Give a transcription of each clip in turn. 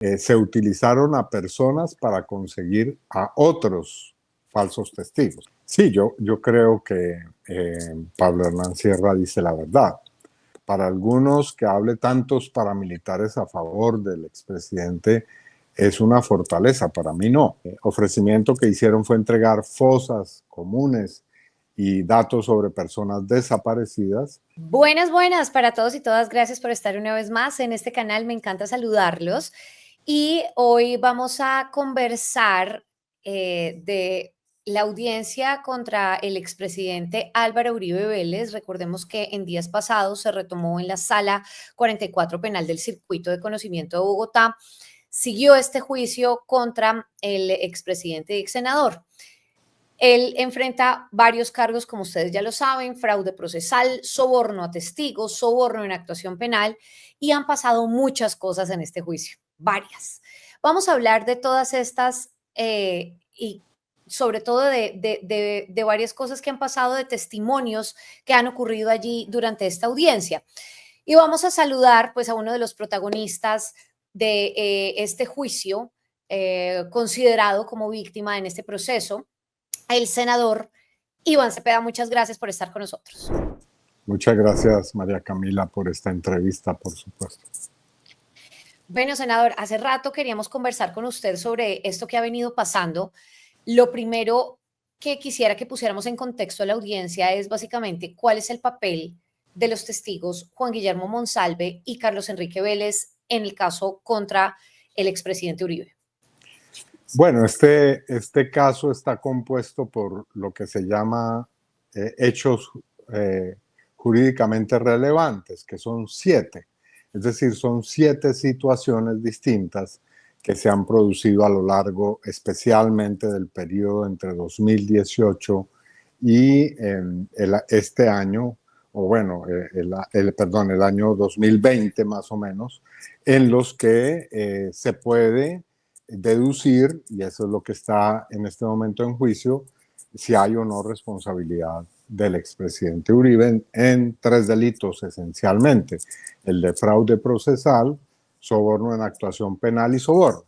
se utilizaron a personas para conseguir a otros falsos testigos. Sí, yo creo que Pablo Hernán Sierra dice la verdad. Para algunos que hable tantos paramilitares a favor del expresidente es una fortaleza, para mí no. El ofrecimiento que hicieron fue entregar fosas comunes y datos sobre personas desaparecidas. Buenas, buenas para todos y todas. Gracias por estar una vez más en este canal. Me encanta saludarlos. Y hoy vamos a conversar de la audiencia contra el expresidente Álvaro Uribe Vélez. Recordemos que en días pasados se retomó en la Sala 44 Penal del Circuito de Conocimiento de Bogotá. Siguió este juicio contra el expresidente y ex senador. Él enfrenta varios cargos, como ustedes ya lo saben: fraude procesal, soborno a testigos, soborno en actuación penal, y han pasado muchas cosas en este juicio, varias. Vamos a hablar de todas estas y sobre todo de varias cosas que han pasado, de testimonios que han ocurrido allí durante esta audiencia. Y vamos a saludar pues a uno de los protagonistas de este juicio, considerado como víctima en este proceso, el senador Iván Cepeda. Muchas gracias por estar con nosotros. Muchas gracias, María Camila, por esta entrevista, por supuesto. Bueno, senador, hace rato queríamos conversar con usted sobre esto que ha venido pasando. Lo primero que quisiera que pusiéramos en contexto a la audiencia es básicamente cuál es el papel de los testigos Juan Guillermo Monsalve y Carlos Enrique Vélez en el caso contra el expresidente Uribe. Bueno, este caso está compuesto por lo que se llama hechos jurídicamente relevantes, que son 7. Es decir, son 7 situaciones distintas que se han producido a lo largo, especialmente del periodo entre 2018 y este año, o bueno, el año 2020 más o menos, en los que se puede deducir, y eso es lo que está en este momento en juicio, si hay o no responsabilidad del expresidente Uribe en 3 delitos esencialmente: el de fraude procesal, soborno en actuación penal y soborno.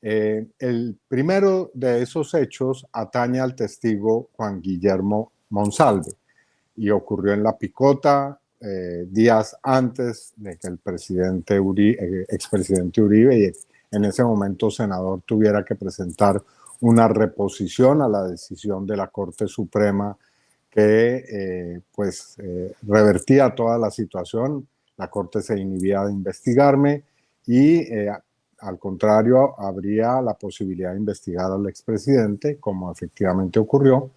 El primero de esos hechos atañe al testigo Juan Guillermo Monsalve y ocurrió en La Picota, días antes de que el expresidente Uribe, y en ese momento senador, tuviera que presentar una reposición a la decisión de la Corte Suprema que revertía toda la situación. La Corte se inhibía de investigarme y al contrario, habría la posibilidad de investigar al expresidente, como efectivamente ocurrió.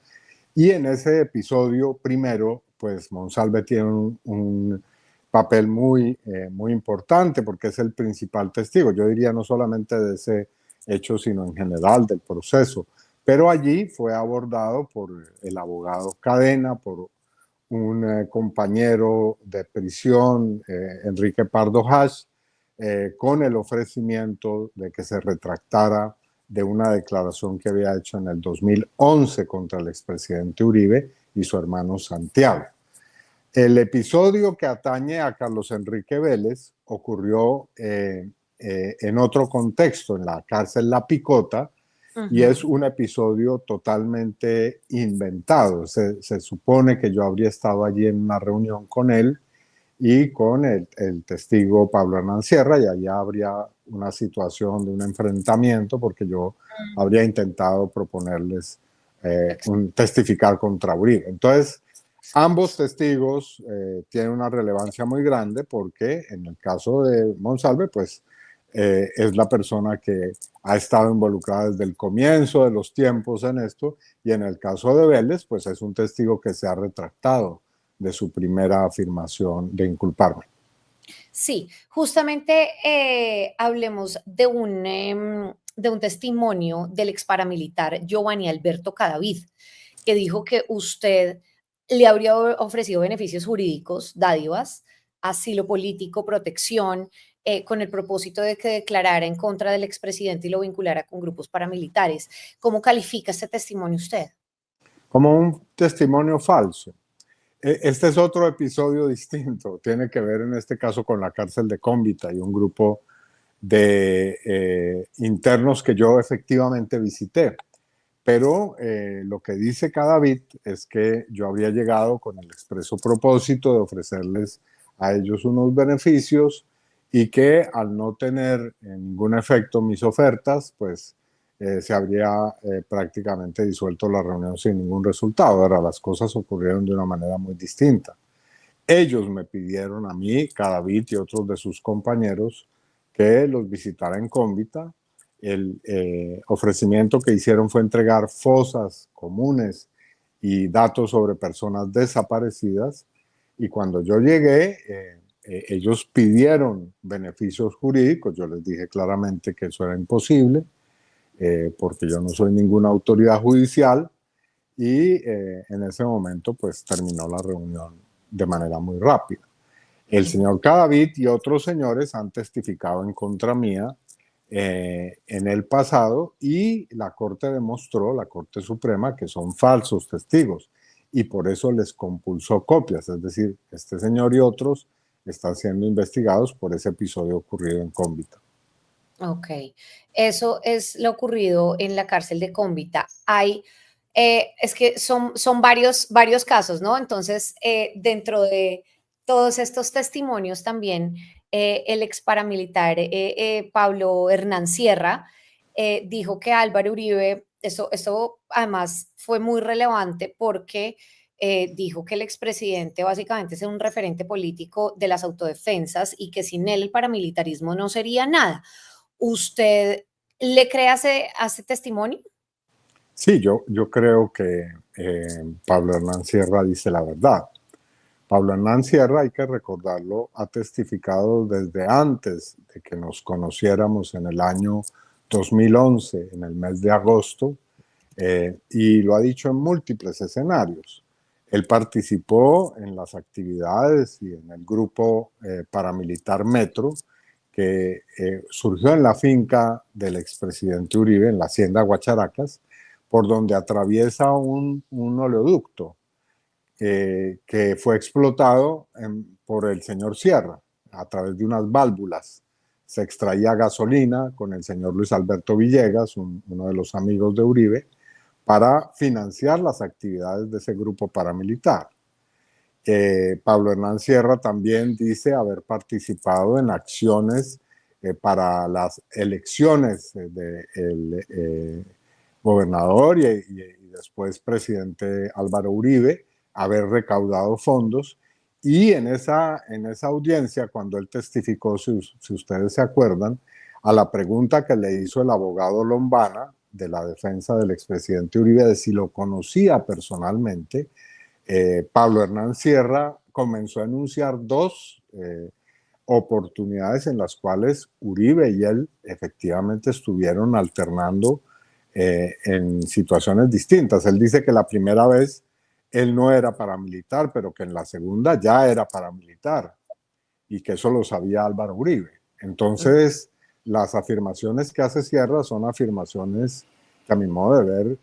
Y en ese episodio primero, pues Monsalve tiene un papel muy importante porque es el principal testigo. Yo diría no solamente de ese hecho, sino en general del proceso. Pero allí fue abordado por el abogado Cadena, por un compañero de prisión, Enrique Pardo Hash, con el ofrecimiento de que se retractara de una declaración que había hecho en el 2011 contra el expresidente Uribe y su hermano Santiago. El episodio que atañe a Carlos Enrique Vélez ocurrió en otro contexto, en la cárcel La Picota, y es un episodio totalmente inventado. Se supone que yo habría estado allí en una reunión con él y con el testigo Pablo Hernán Sierra, y allá habría una situación de un enfrentamiento porque yo habría intentado proponerles testificar contra Uribe. Entonces, ambos testigos tienen una relevancia muy grande porque en el caso de Monsalve, pues es la persona que ha estado involucrada desde el comienzo de los tiempos en esto, y en el caso de Vélez, pues es un testigo que se ha retractado de su primera afirmación de inculparme. Sí, justamente hablemos de un testimonio del ex paramilitar Giovanni Alberto Cadavid, que dijo que usted le habría ofrecido beneficios jurídicos, dádivas, asilo político, protección, con el propósito de que declarara en contra del expresidente y lo vinculara con grupos paramilitares. ¿Cómo califica este testimonio usted? Como un testimonio falso. Este es otro episodio distinto. Tiene que ver en este caso con la cárcel de Cómbita y un grupo de internos que yo efectivamente visité. Pero lo que dice Cadavid es que yo habría llegado con el expreso propósito de ofrecerles a ellos unos beneficios y que al no tener ningún efecto mis ofertas, pues se habría prácticamente disuelto la reunión sin ningún resultado. Ahora, las cosas ocurrieron de una manera muy distinta. Ellos me pidieron a mí, Cadavid y otros de sus compañeros, que los visitara en Cómbita. El ofrecimiento que hicieron fue entregar fosas comunes y datos sobre personas desaparecidas. Y cuando yo llegué, ellos pidieron beneficios jurídicos. Yo les dije claramente que eso era imposible, porque yo no soy ninguna autoridad judicial. Y en ese momento, pues terminó la reunión de manera muy rápida. El señor Cadavid y otros señores han testificado en contra mía en el pasado y la Corte demostró, la Corte Suprema, que son falsos testigos y por eso les compulsó copias. Es decir, este señor y otros están siendo investigados por ese episodio ocurrido en Cómbita. Ok, eso es lo ocurrido en la cárcel de Cómbita. Es que son varios casos, ¿no? Entonces, dentro de todos estos testimonios también, el ex paramilitar Pablo Hernán Sierra dijo que Álvaro Uribe, eso además fue muy relevante porque dijo que el expresidente básicamente es un referente político de las autodefensas y que sin él el paramilitarismo no sería nada. ¿Usted le cree a ese testimonio? Sí, yo creo que Pablo Hernán Sierra dice la verdad. Pablo Hernán Sierra, hay que recordarlo, ha testificado desde antes de que nos conociéramos en el año 2011, en el mes de agosto, y lo ha dicho en múltiples escenarios. Él participó en las actividades y en el grupo paramilitar Metro, que surgió en la finca del expresidente Uribe, en la hacienda Guacharacas, por donde atraviesa un oleoducto que fue explotado por el señor Sierra a través de unas válvulas. Se extraía gasolina con el señor Luis Alberto Villegas, uno de los amigos de Uribe, para financiar las actividades de ese grupo paramilitar. Pablo Hernán Sierra también dice haber participado en acciones para las elecciones del gobernador y después presidente Álvaro Uribe, haber recaudado fondos. Y en esa audiencia, cuando él testificó, si ustedes se acuerdan, a la pregunta que le hizo el abogado Lombana de la defensa del expresidente Uribe de si lo conocía personalmente, Pablo Hernán Sierra comenzó a enunciar dos oportunidades en las cuales Uribe y él efectivamente estuvieron alternando en situaciones distintas. Él dice que la primera vez él no era paramilitar, pero que en la segunda ya era paramilitar y que eso lo sabía Álvaro Uribe. Entonces, las afirmaciones que hace Sierra son afirmaciones que a mi modo de ver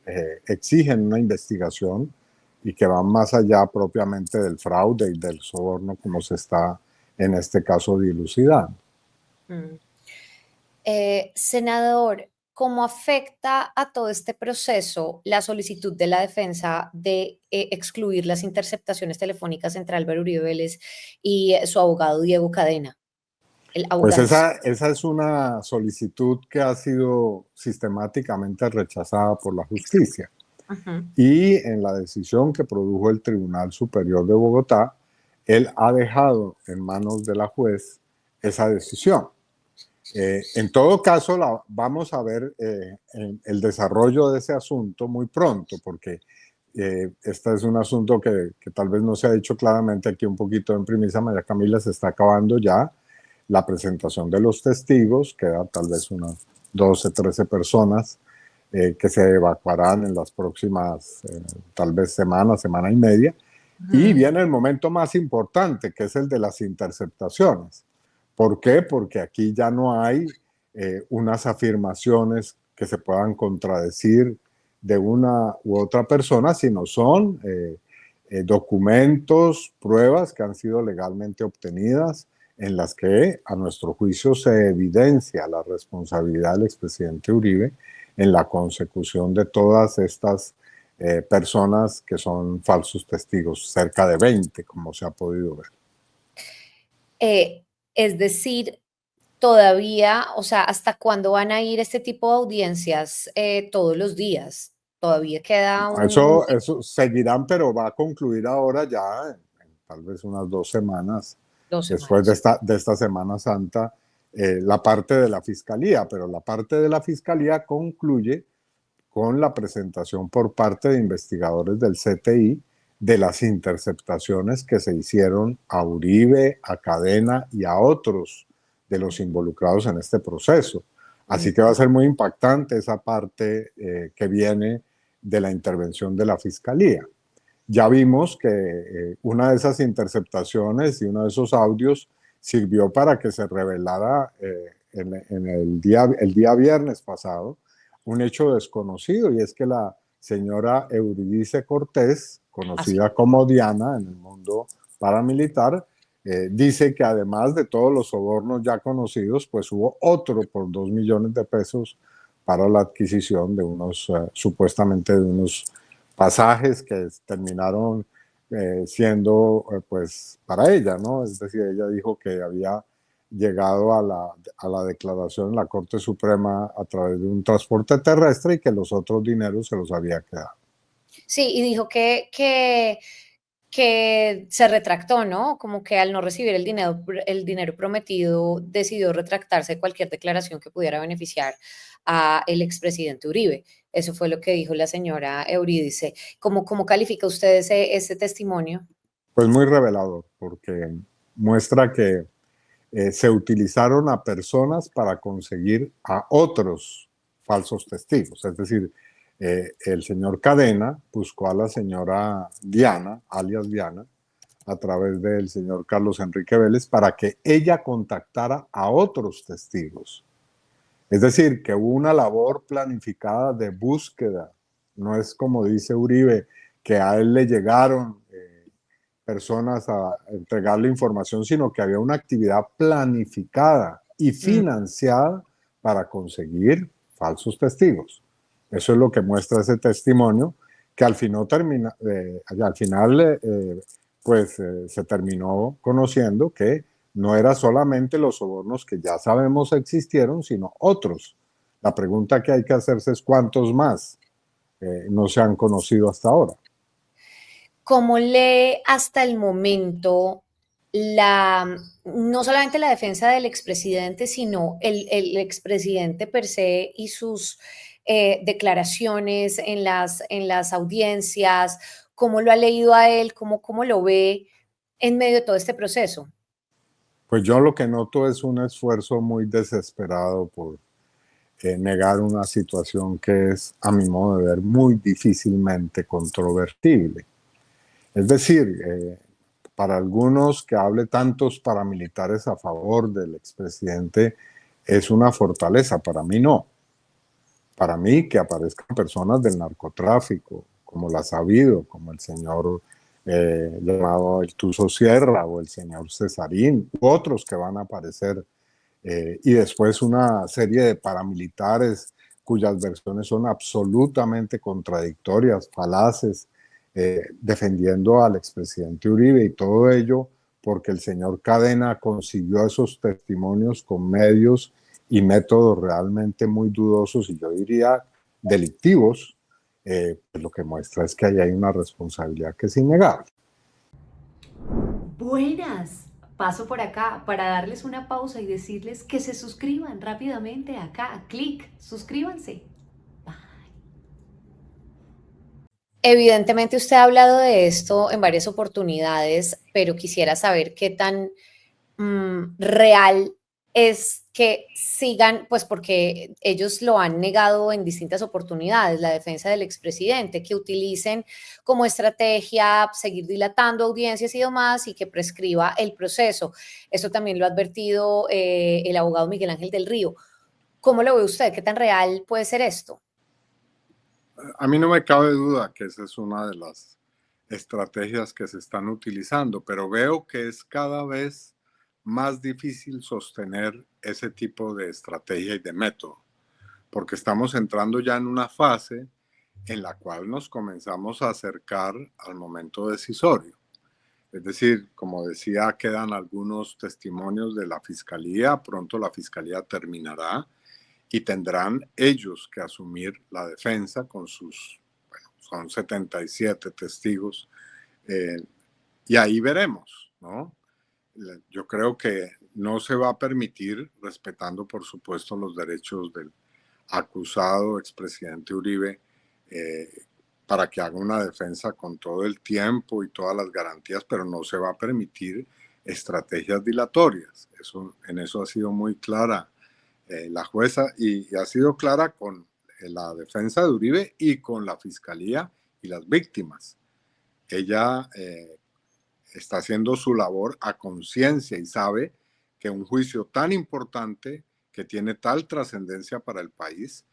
exigen una investigación y que van más allá propiamente del fraude y del soborno como se está en este caso dilucidando. Senador, ¿cómo afecta a todo este proceso la solicitud de la defensa de excluir las interceptaciones telefónicas entre Álvaro Uribe Vélez y su abogado Diego Cadena? Pues esa es una solicitud que ha sido sistemáticamente rechazada por la justicia. Y en la decisión que produjo el Tribunal Superior de Bogotá, él ha dejado en manos de la juez esa decisión. En todo caso, vamos a ver el desarrollo de ese asunto muy pronto, porque este es un asunto que tal vez no se ha dicho claramente aquí un poquito en primicia. María Camila, se está acabando ya la presentación de los testigos, queda tal vez unas 12, 13 personas que se evacuarán en las próximas tal vez semana y media. Y viene el momento más importante, que es el de las interceptaciones. ¿Por qué? Porque aquí ya no hay unas afirmaciones que se puedan contradecir de una u otra persona, sino son documentos, pruebas que han sido legalmente obtenidas en las que a nuestro juicio se evidencia la responsabilidad del expresidente Uribe en la consecución de todas estas personas que son falsos testigos, cerca de 20, como se ha podido ver. Es decir, todavía, o sea, ¿hasta cuándo van a ir este tipo de audiencias todos los días? Todavía queda un Eso seguirán, pero va a concluir ahora ya en tal vez unas 2 semanas, 2 semanas. después de esta Semana Santa, la parte de la Fiscalía, pero la parte de la Fiscalía concluye con la presentación por parte de investigadores del CTI de las interceptaciones que se hicieron a Uribe, a Cadena y a otros de los involucrados en este proceso. Así que va a ser muy impactante esa parte que viene de la intervención de la Fiscalía. Ya vimos que una de esas interceptaciones y uno de esos audios sirvió para que se revelara en el día viernes pasado un hecho desconocido, y es que la señora Eurídice Cortés, Así. conocida como Diana en el mundo paramilitar, dice que además de todos los sobornos ya conocidos, pues hubo otro por 2 millones de pesos para la adquisición de unos, supuestamente de unos pasajes que terminaron siendo pues para ella, ¿no? Es decir, ella dijo que había llegado a la declaración en la Corte Suprema a través de un transporte terrestre y que los otros dineros se los había quedado. Sí, y dijo que se retractó, ¿no? Como que al no recibir el dinero prometido, decidió retractarse de cualquier declaración que pudiera beneficiar a el expresidente Uribe. Eso fue lo que dijo la señora Eurídice. ¿Cómo califica usted ese testimonio? Pues muy revelador, porque muestra que se utilizaron a personas para conseguir a otros falsos testigos. Es decir, el señor Cadena buscó a la señora Diana, alias Diana, a través del señor Carlos Enrique Vélez para que ella contactara a otros testigos. Es decir, que hubo una labor planificada de búsqueda. No es como dice Uribe, que a él le llegaron personas a entregarle información, sino que había una actividad planificada y Mm. financiada para conseguir falsos testigos. Eso es lo que muestra ese testimonio, que al final, se terminó conociendo que no era solamente los sobornos que ya sabemos existieron, sino otros. La pregunta que hay que hacerse es cuántos más no se han conocido hasta ahora. ¿Cómo lee hasta el momento no solamente la defensa del expresidente, sino el expresidente per se y sus declaraciones en las audiencias? ¿Cómo lo ha leído a él? ¿Cómo lo ve en medio de todo este proceso? Pues yo lo que noto es un esfuerzo muy desesperado por negar una situación que es, a mi modo de ver, muy difícilmente controvertible. Es decir, para algunos que hable tantos paramilitares a favor del expresidente es una fortaleza, para mí no. Para mí que aparezcan personas del narcotráfico, como la Sabido, como el señor llamado el Tuso Sierra o el señor Cesarín, u otros que van a aparecer, y después una serie de paramilitares cuyas versiones son absolutamente contradictorias, falaces, defendiendo al expresidente Uribe, y todo ello porque el señor Cadena consiguió esos testimonios con medios y métodos realmente muy dudosos y yo diría delictivos. Pues lo que muestra es que ahí hay una responsabilidad que es innegable. Buenas. Paso por acá para darles una pausa y decirles que se suscriban rápidamente acá. Clic, suscríbanse. Evidentemente usted ha hablado de esto en varias oportunidades, pero quisiera saber qué tan real es que sigan, pues porque ellos lo han negado en distintas oportunidades, la defensa del expresidente, que utilicen como estrategia seguir dilatando audiencias y demás y que prescriba el proceso. Eso también lo ha advertido el abogado Miguel Ángel del Río. ¿Cómo lo ve usted? ¿Qué tan real puede ser esto? A mí no me cabe duda que esa es una de las estrategias que se están utilizando, pero veo que es cada vez más difícil sostener ese tipo de estrategia y de método, porque estamos entrando ya en una fase en la cual nos comenzamos a acercar al momento decisorio. Es decir, como decía, quedan algunos testimonios de la fiscalía, pronto la fiscalía terminará y tendrán ellos que asumir la defensa con sus, bueno, son 77 testigos, eh, y ahí veremos, ¿no? Yo creo que no se va a permitir, respetando por supuesto los derechos del acusado expresidente Uribe, eh, para que haga una defensa con todo el tiempo y todas las garantías, pero no se va a permitir estrategias dilatorias. En eso ha sido muy clara la jueza y ha sido clara con la defensa de Uribe y con la fiscalía y las víctimas. Ella está haciendo su labor a conciencia y sabe que un juicio tan importante que tiene tal trascendencia para el país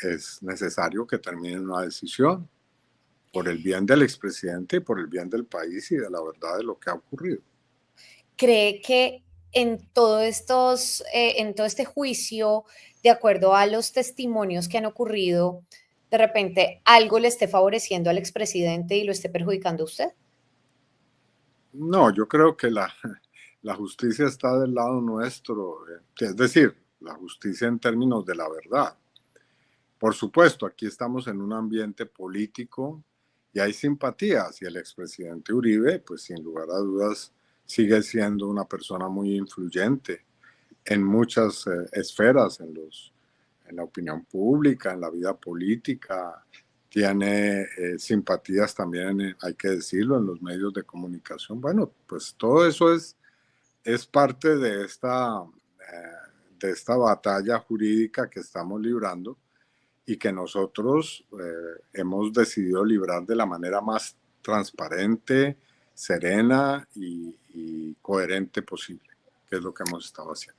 es necesario que termine en una decisión por el bien del expresidente y por el bien del país y de la verdad de lo que ha ocurrido. ¿Cree que en todo este juicio, de acuerdo a los testimonios que han ocurrido, de repente algo le esté favoreciendo al expresidente y lo esté perjudicando a usted? No, yo creo que la justicia está del lado nuestro, es decir, la justicia en términos de la verdad. Por supuesto, aquí estamos en un ambiente político y hay simpatías y el expresidente Uribe, pues sin lugar a dudas, sigue siendo una persona muy influyente en muchas esferas, en la opinión pública, en la vida política. Tiene simpatías también, hay que decirlo, en los medios de comunicación. Bueno, pues todo eso es parte de esta batalla jurídica que estamos librando y que nosotros hemos decidido librar de la manera más transparente, serena y coherente posible, que es lo que hemos estado haciendo.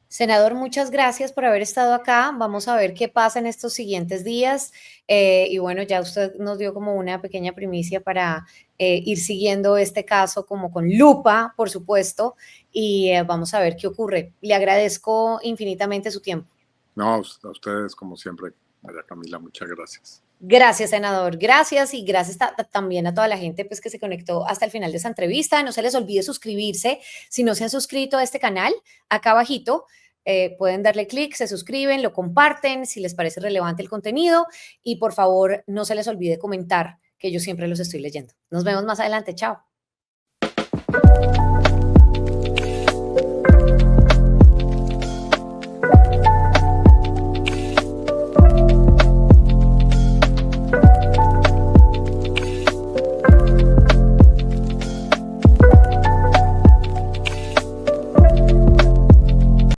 Senador, muchas gracias por haber estado acá. Vamos a ver qué pasa en estos siguientes días. Y bueno, ya usted nos dio como una pequeña primicia para ir siguiendo este caso como con lupa, por supuesto, y vamos a ver qué ocurre. Le agradezco infinitamente su tiempo. No, a ustedes, como siempre, María Camila, muchas gracias. Gracias, senador. Gracias y gracias también a toda la gente pues, que se conectó hasta el final de esta entrevista. No se les olvide suscribirse. Si no se han suscrito a este canal, acá abajito, pueden darle clic, se suscriben, lo comparten si les parece relevante el contenido y por favor no se les olvide comentar, que yo siempre los estoy leyendo. Nos vemos más adelante. Chao.